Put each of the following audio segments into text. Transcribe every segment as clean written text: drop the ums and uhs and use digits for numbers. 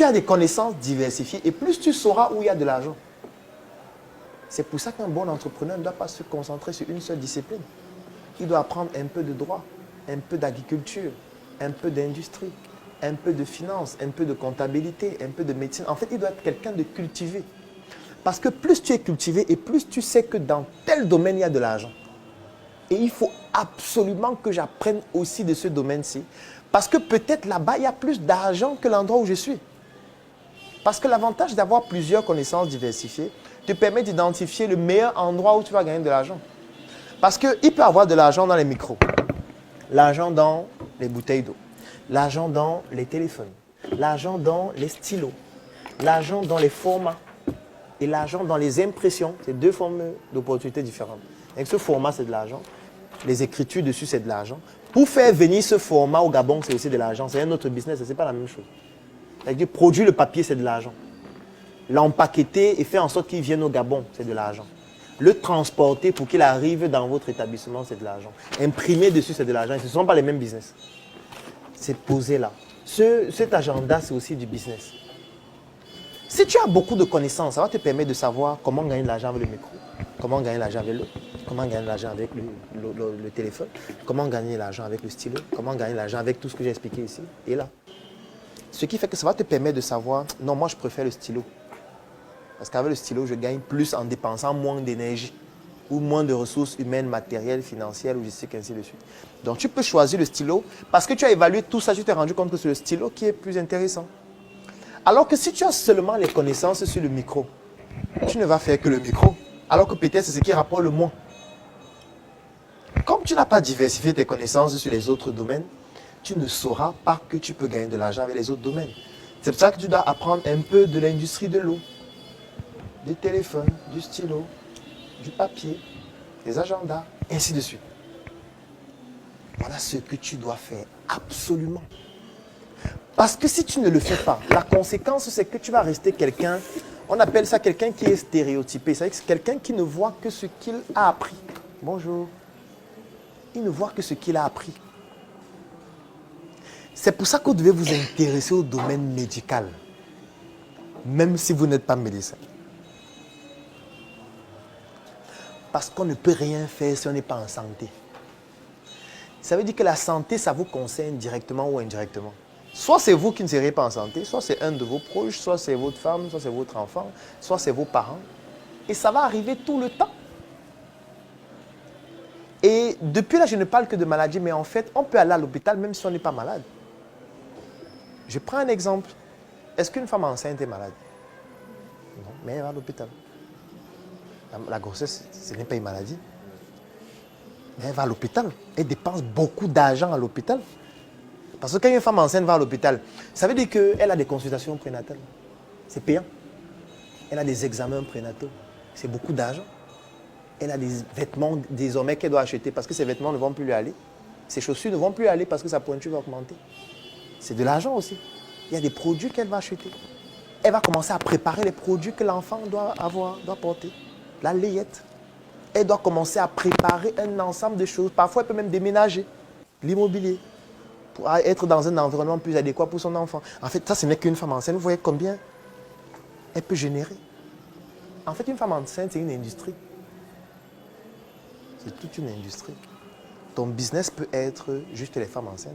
tu as des connaissances diversifiées et plus tu sauras où il y a de l'argent. C'est pour ça qu'un bon entrepreneur ne doit pas se concentrer sur une seule discipline. Il doit apprendre un peu de droit, un peu d'agriculture, un peu d'industrie, un peu de finance, un peu de comptabilité, un peu de médecine. En fait, il doit être quelqu'un de cultivé. Parce que plus tu es cultivé et plus tu sais que dans tel domaine, il y a de l'argent. Et il faut absolument que j'apprenne aussi de ce domaine-ci. Parce que peut-être là-bas, il y a plus d'argent que l'endroit où je suis. Parce que l'avantage d'avoir plusieurs connaissances diversifiées te permet d'identifier le meilleur endroit où tu vas gagner de l'argent. Parce qu'il peut y avoir de l'argent dans les micros, l'argent dans les bouteilles d'eau, l'argent dans les téléphones, l'argent dans les stylos, l'argent dans les formats et l'argent dans les impressions. C'est deux formes d'opportunités différentes. Avec ce format, c'est de l'argent. Les écritures dessus, c'est de l'argent. Pour faire venir ce format au Gabon, c'est aussi de l'argent. C'est un autre business, ce n'est pas la même chose. C'est-à-dire, produire le papier, c'est de l'argent. L'empaqueter et faire en sorte qu'il vienne au Gabon, c'est de l'argent. Le transporter pour qu'il arrive dans votre établissement, c'est de l'argent. Imprimer dessus, c'est de l'argent. Ce ne sont pas les mêmes business. C'est posé là. Cet agenda, c'est aussi du business. Si tu as beaucoup de connaissances, ça va te permettre de savoir comment gagner de l'argent avec le micro, comment gagner de l'argent avec l'eau, comment gagner de l'argent avec le téléphone, comment gagner de l'argent avec le stylo, comment gagner de l'argent avec tout ce que j'ai expliqué ici et là. Ce qui fait que ça va te permettre de savoir, non, moi je préfère le stylo. Parce qu'avec le stylo, je gagne plus en dépensant moins d'énergie ou moins de ressources humaines, matérielles, financières, ou je sais qu'ainsi de suite. Donc tu peux choisir le stylo parce que tu as évalué tout ça, tu t'es rendu compte que c'est le stylo qui est plus intéressant. Alors que si tu as seulement les connaissances sur le micro, tu ne vas faire que le micro. Alors que peut-être c'est ce qui rapporte le moins. Comme tu n'as pas diversifié tes connaissances sur les autres domaines, tu ne sauras pas que tu peux gagner de l'argent avec les autres domaines. C'est pour ça que tu dois apprendre un peu de l'industrie de l'eau, du téléphone, du stylo, du papier, des agendas, ainsi de suite. Voilà ce que tu dois faire absolument. Parce que si tu ne le fais pas, la conséquence, c'est que tu vas rester quelqu'un, on appelle ça quelqu'un qui est stéréotypé. C'est-à-dire que c'est quelqu'un qui ne voit que ce qu'il a appris. Bonjour. Il ne voit que ce qu'il a appris. C'est pour ça que vous devez vous intéresser au domaine médical, même si vous n'êtes pas médecin. Parce qu'on ne peut rien faire si on n'est pas en santé. Ça veut dire que la santé, ça vous concerne directement ou indirectement. Soit c'est vous qui ne serez pas en santé, soit c'est un de vos proches, soit c'est votre femme, soit c'est votre enfant, soit c'est vos parents. Et ça va arriver tout le temps. Et depuis là, je ne parle que de maladie, mais en fait, on peut aller à l'hôpital même si on n'est pas malade. Je prends un exemple. Est-ce qu'une femme enceinte est malade? Non, mais elle va à l'hôpital. La grossesse, ce n'est pas une maladie. Mais elle va à l'hôpital. Elle dépense beaucoup d'argent à l'hôpital. Parce que quand une femme enceinte va à l'hôpital, ça veut dire qu'elle a des consultations prénatales. C'est payant. Elle a des examens prénataux. C'est beaucoup d'argent. Elle a des vêtements désormais qu'elle doit acheter parce que ses vêtements ne vont plus lui aller. Ses chaussures ne vont plus aller parce que sa pointure va augmenter. C'est de l'argent aussi. Il y a des produits qu'elle va acheter. Elle va commencer à préparer les produits que l'enfant doit avoir, doit porter. La layette. Elle doit commencer à préparer un ensemble de choses. Parfois, elle peut même déménager l'immobilier pour être dans un environnement plus adéquat pour son enfant. En fait, ça, ce n'est qu'une femme enceinte. Vous voyez combien elle peut générer. En fait, une femme enceinte, c'est une industrie. C'est toute une industrie. Ton business peut être juste les femmes enceintes.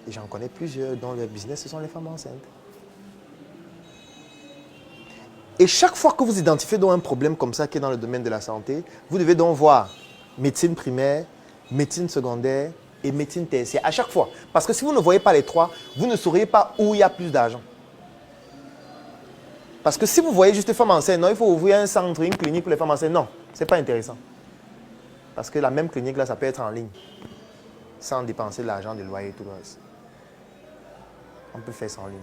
Et j'en connais plusieurs dont leur business, ce sont les femmes enceintes. Et chaque fois que vous identifiez donc un problème comme ça qui est dans le domaine de la santé, vous devez donc voir médecine primaire, médecine secondaire et médecine tertiaire. À chaque fois. Parce que si vous ne voyez pas les trois, vous ne sauriez pas où il y a plus d'argent. Parce que si vous voyez juste les femmes enceintes, non, il faut ouvrir un centre, une clinique pour les femmes enceintes. Non, ce n'est pas intéressant. Parce que la même clinique, là, ça peut être en ligne. Sans dépenser de l'argent, de loyer et tout le reste. On peut faire ça en ligne.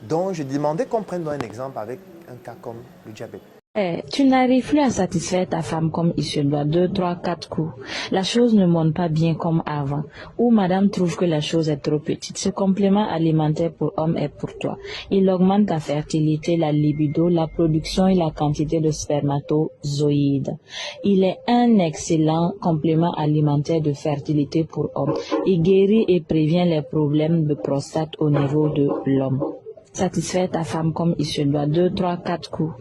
Donc, je demandais qu'on prenne un exemple avec un cas comme le diabète. Tu n'arrives plus à satisfaire ta femme comme il se doit, 2, 3, 4 coups. La chose ne monte pas bien comme avant. Ou madame trouve que la chose est trop petite. Ce complément alimentaire pour homme est pour toi. Il augmente ta fertilité, la libido, la production et la quantité de spermatozoïdes. Il est un excellent complément alimentaire de fertilité pour homme. Il guérit et prévient les problèmes de prostate au niveau de l'homme. Satisfaire ta femme comme il se doit, 2, 3, 4 coups.